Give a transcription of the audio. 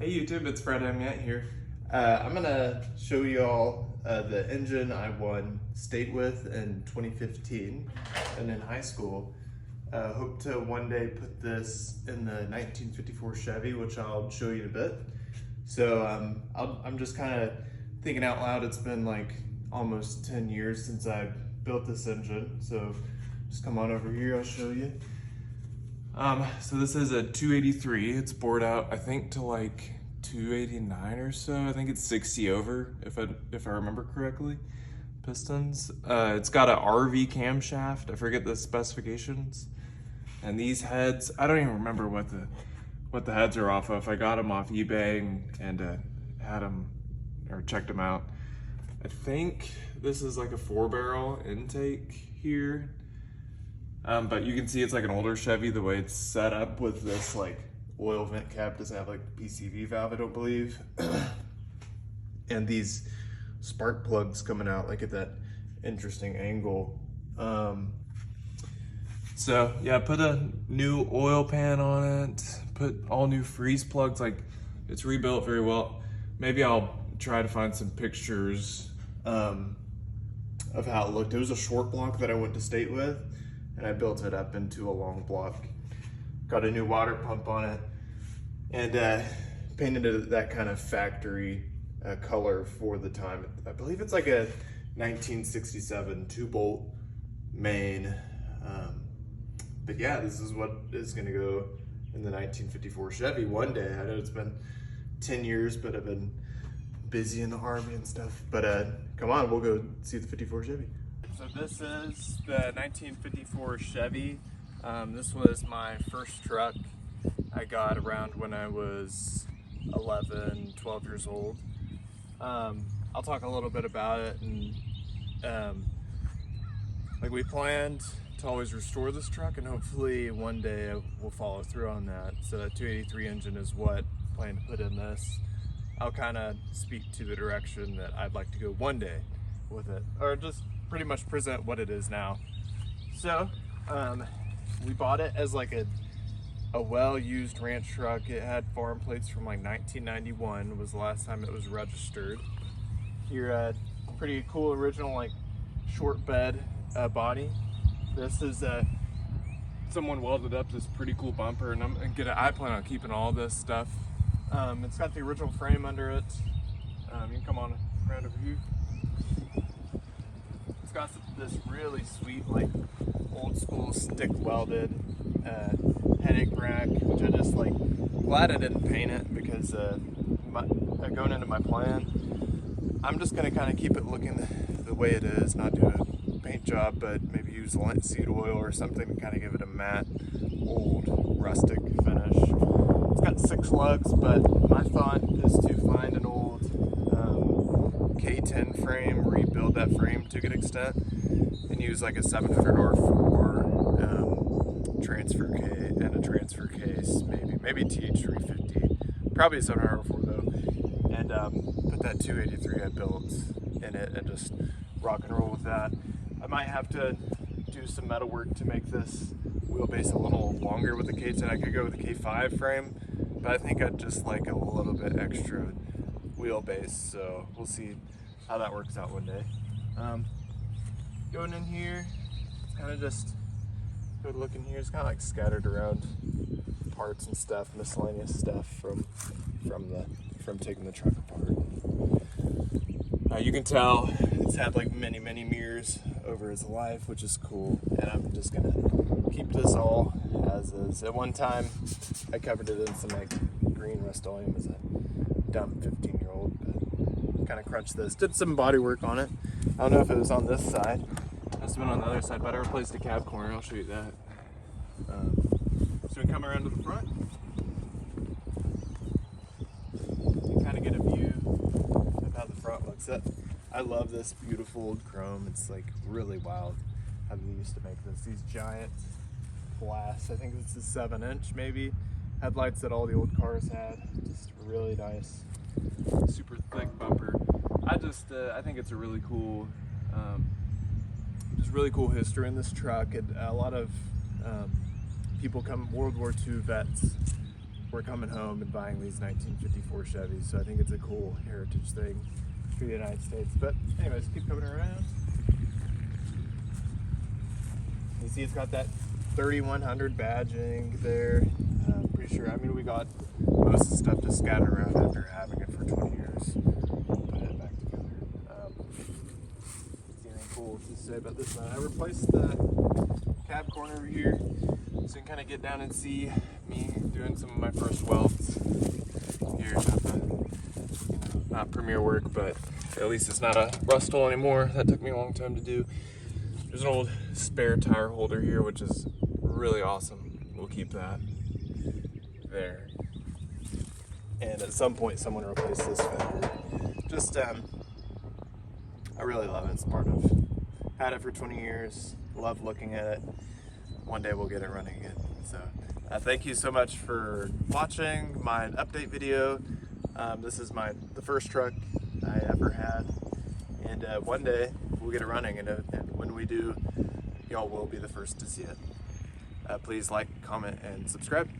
Hey YouTube, it's Fred Amiette here. I'm gonna show you all the engine I won state with in 2015 and in high school. Hope to one day put this in the 1954 Chevy, which I'll show you in a bit. So I'm just kind of thinking out loud. It's been like almost 10 years since I built this engine. So just come on over here, I'll show you. So this is a 283. It's bored out, I think, to like 289 or so. I think it's 60 over, if I remember correctly. Pistons. It's got an RV camshaft. I forget the specifications. And these heads, I don't even remember what the heads are off of. I got them off eBay and had them or checked them out. I think this is like a 4-barrel intake here. But you can see it's like an older Chevy the way it's set up with this like oil vent cap. Doesn't have like PCV valve, I don't believe. And these spark plugs coming out like at that interesting angle. So yeah, put a new oil pan on it, put all new freeze plugs. Like, it's rebuilt very well. Maybe I'll try to find some pictures of how it looked. It was a short block that I went to state with, and I built it up into a long block. Got a new water pump on it, and painted it that kind of factory color for the time. I believe it's like a 1967 2-bolt main. But yeah, this is what is gonna go in the 1954 Chevy one day. I know it's been 10 years, but I've been busy in the Army and stuff. But come on, we'll go see the 54 Chevy. So this is the 1954 Chevy. This was my first truck I got around when I was 11, 12 years old. I'll talk a little bit about it, and like we planned to always restore this truck, and hopefully one day we'll follow through on that. So that 283 engine is what I plan to put in this. I'll kind of speak to the direction that I'd like to go one day with it, or just pretty much present what it is now. So we bought it as like a well-used ranch truck. It had farm plates from like 1991 was the last time it was registered. Here, pretty cool original like short bed body. This is someone welded up this pretty cool bumper, and I plan on keeping all this stuff. It's got the original frame under it. You can come on around over here. It's got this really sweet, like old school stick welded headache rack, which I just like, glad I didn't paint it, because going into my plan, I'm just gonna kind of keep it looking the way it is, not do a paint job, but maybe use linseed oil or something to kind of give it a matte, old, rustic finish. It's got 6 lugs, but my thought is to find an old K10 frame, rebuild that frame to a good extent, and use like a 700 R4 transfer case and a transfer case, maybe TH350, probably a 700 R4 though, and put that 283 I built in it and just rock and roll with that. I might have to do some metal work to make this wheelbase a little longer with the K10. I could go with the K5 frame, but I think I'd just like a little bit extra wheelbase, so we'll see how that works out one day. Going in here, it's kind of just good looking here. It's kind of like scattered around parts and stuff, miscellaneous stuff from taking the truck apart. You can tell it's had like many mirrors over its life, which is cool, and I'm just gonna keep this all as is. At one time I covered it in some like green Rust-Oleum as a dumb 15-year-old, but kind of crunched this, did some body work on it. I don't know if it was on this side, it must have been on the other side, but I replaced the cab corner. I'll show you that. So we come around to the front, you kind of get a view of how the front looks. I love this beautiful old chrome. It's like really wild how they used to make this. These giant glass, I think it's a 7-inch maybe, headlights that all the old cars had. Just really nice, super thick bumper. I think it's a really cool, just really cool history in this truck. And a lot of people come, World War II vets we're coming home and buying these 1954 Chevys. So I think it's a cool heritage thing for the United States. But anyways, keep coming around. You see it's got that 3100 badging there. Pretty sure, I mean, we got most of the stuff just scattered around after having it for 20 years. Put it back together. See anything cool to say about this one? I replaced the cab corner over here, so you can kind of get down and see me doing some of my first welds here. Not premier work, but at least it's not a rust hole anymore. That took me a long time to do. There's an old spare tire holder here, which is really awesome. We'll keep that there. And at some point, someone will replace this fender. Just, I really love it. It's part of, had it for 20 years, love looking at it. One day we'll get it running again. So thank you so much for watching my update video. This is the first truck I ever had. And one day we'll get it running, and when we do, y'all will be the first to see it. Please like, comment, and subscribe.